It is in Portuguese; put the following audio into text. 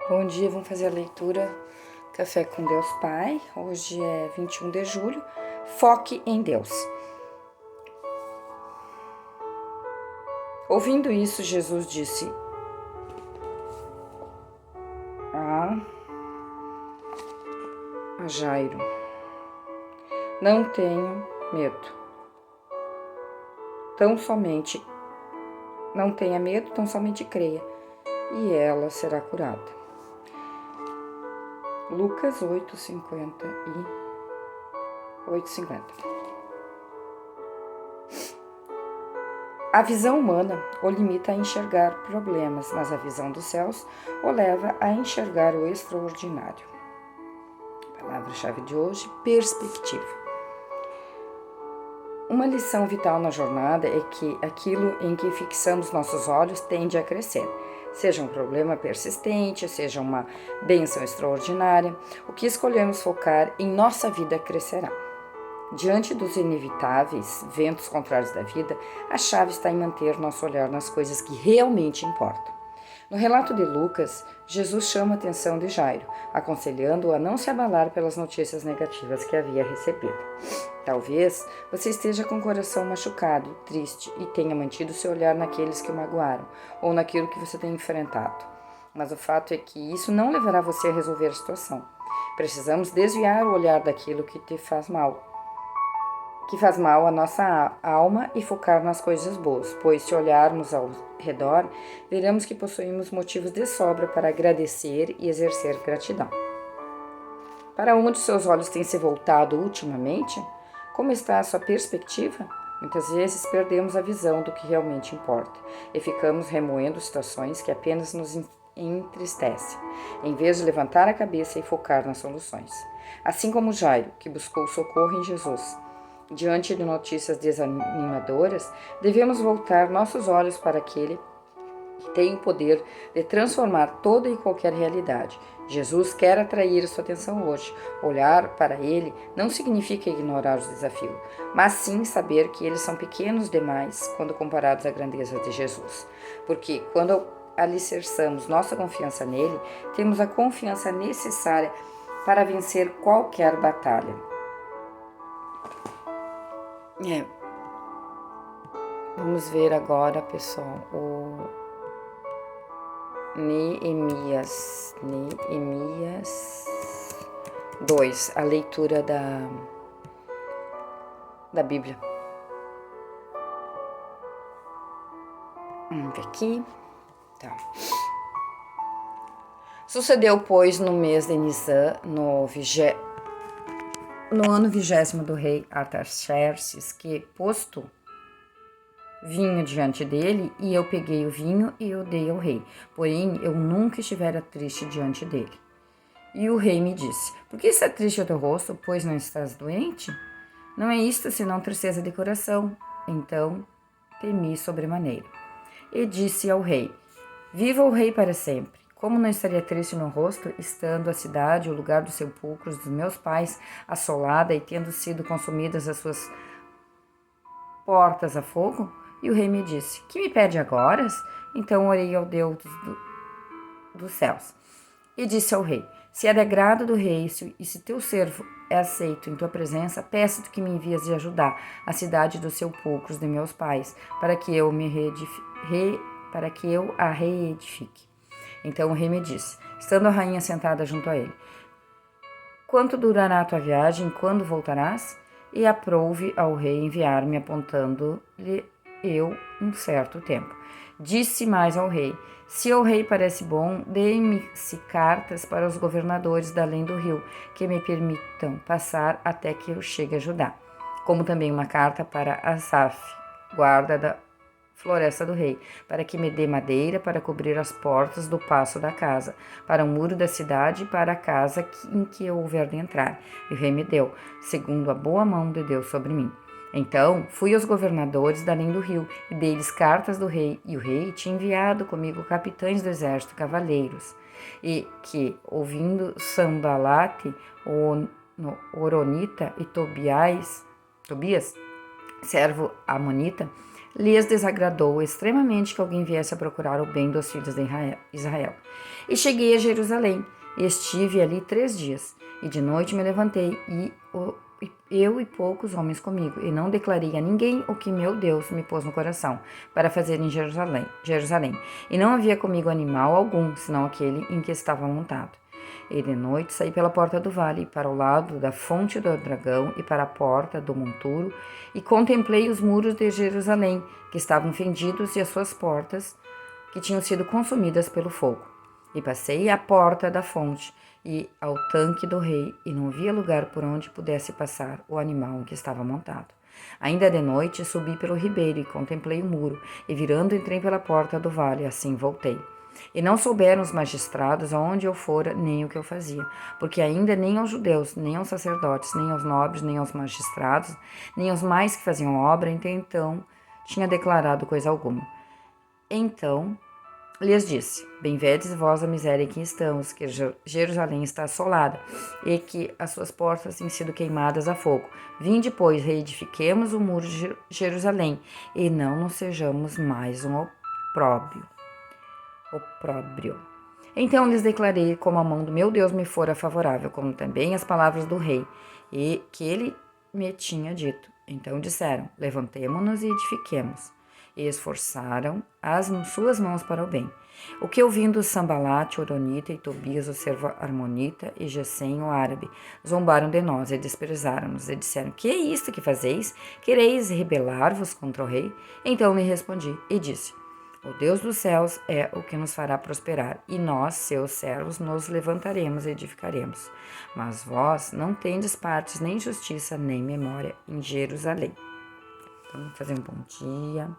Bom dia, vamos fazer a leitura Café com Deus Pai. Hoje é 21 de julho. Foque em Deus. Ouvindo isso, Jesus disse a Jairo: Não tenho medo. Não tenha medo, tão somente creia, e ela será curada. Lucas 8:50 e 8:50. A visão humana o limita a enxergar problemas, mas a visão dos céus o leva a enxergar o extraordinário. Palavra-chave de hoje: perspectiva. Uma lição vital na jornada é que aquilo em que fixamos nossos olhos tende a crescer. Seja um problema persistente, seja uma bênção extraordinária, o que escolhemos focar em nossa vida crescerá. Diante dos inevitáveis ventos contrários da vida, a chave está em manter nosso olhar nas coisas que realmente importam. No relato de Lucas, Jesus chama a atenção de Jairo, aconselhando-o a não se abalar pelas notícias negativas que havia recebido. Talvez você esteja com o coração machucado e triste e tenha mantido seu olhar naqueles que o magoaram ou naquilo que você tem enfrentado. Mas o fato é que isso não levará você a resolver a situação. Precisamos desviar o olhar daquilo que faz mal à nossa alma e focar nas coisas boas, pois se olharmos ao redor, veremos que possuímos motivos de sobra para agradecer e exercer gratidão. Para onde seus olhos têm se voltado ultimamente? Como está a sua perspectiva? Muitas vezes perdemos a visão do que realmente importa e ficamos remoendo situações que apenas nos entristecem, em vez de levantar a cabeça e focar nas soluções. Assim como Jairo, que buscou socorro em Jesus. Diante de notícias desanimadoras, devemos voltar nossos olhos para aquele que tem o poder de transformar toda e qualquer realidade. Jesus quer atrair a sua atenção hoje. Olhar para ele não significa ignorar os desafios, mas sim saber que eles são pequenos demais quando comparados à grandeza de Jesus. Porque quando alicerçamos nossa confiança nele, temos a confiança necessária para vencer qualquer batalha. Vamos ver agora, pessoal, o Neemias 2, a leitura da Bíblia. Vamos ver aqui. Tá. Sucedeu, pois, no mês de Nisan, no ano 20º do rei Artaxerxes, que posto vinho diante dele, e eu peguei o vinho e o dei ao rei. Porém, eu nunca estivera triste diante dele. E o rei me disse: Por que está triste o teu rosto, pois não estás doente? Não é isto senão tristeza de coração. Então temi sobremaneira. E disse ao rei: Viva o rei para sempre. Como não estaria triste no rosto, estando a cidade, o lugar dos sepulcros dos meus pais, assolada e tendo sido consumidas as suas portas a fogo? E o rei me disse: Que me pede agora? Então orei ao Deus dos céus. E disse ao rei: Se é de agrado do rei, e se teu servo é aceito em tua presença, peço-te que me envias de ajudar a cidade dos sepulcros de meus pais, para que eu a reedifique. Então o rei me disse, estando a rainha sentada junto a ele: Quanto durará a tua viagem? Quando voltarás? E aprouve ao rei enviar-me, apontando-lhe eu um certo tempo. Disse mais ao rei: Se ao rei parece bom, dê-me-se cartas para os governadores da além do rio, que me permitam passar até que eu chegue a Judá, como também uma carta para Asaf, guarda da floresta do rei, para que me dê madeira para cobrir as portas do paço da casa, para o muro da cidade e para a casa em que eu houver de entrar. E o rei me deu, segundo a boa mão de Deus sobre mim. Então fui aos governadores da além do rio e dei-lhes cartas do rei, e o rei tinha enviado comigo capitães do exército, cavaleiros, e que, ouvindo Sambalate, o Horonita, e Tobias, servo amonita, lhes desagradou extremamente que alguém viesse a procurar o bem dos filhos de Israel. E cheguei a Jerusalém, e estive ali 3 dias. E de noite me levantei, eu e poucos homens comigo, e não declarei a ninguém o que meu Deus me pôs no coração, para fazer em Jerusalém. E não havia comigo animal algum, senão aquele em que estava montado. E de noite saí pela porta do vale, para o lado da fonte do dragão e para a porta do monturo, e contemplei os muros de Jerusalém, que estavam fendidos, e as suas portas, que tinham sido consumidas pelo fogo. E passei à porta da fonte e ao tanque do rei, e não havia lugar por onde pudesse passar o animal em que estava montado. Ainda de noite subi pelo ribeiro e contemplei o muro, e virando entrei pela porta do vale, assim voltei. E não souberam os magistrados aonde eu fora, nem o que eu fazia, porque ainda nem aos judeus, nem aos sacerdotes, nem aos nobres, nem aos magistrados, nem aos mais que faziam obra, então tinha declarado coisa alguma. Então lhes disse: Bem vedes vós a miséria em que estamos, que Jerusalém está assolada, e que as suas portas têm sido queimadas a fogo. Vinde, pois, reedifiquemos o muro de Jerusalém, e não nos sejamos mais um opróbrio. Então lhes declarei como a mão do meu Deus me fora favorável, como também as palavras do rei, e que ele me tinha dito. Então disseram: Levantemo-nos e edifiquemos. E esforçaram as suas mãos para o bem. O que ouvindo Sambalate, Oronita, e Tobias, o servo Armonita, e Gesem, o árabe, zombaram de nós e desprezaram-nos, e disseram: Que é isto que fazeis? Quereis rebelar-vos contra o rei? Então lhe respondi e disse: O Deus dos céus é o que nos fará prosperar, e nós, seus servos, nos levantaremos e edificaremos. Mas vós não tendes partes, nem justiça, nem memória em Jerusalém. Então, vamos fazer um bom dia.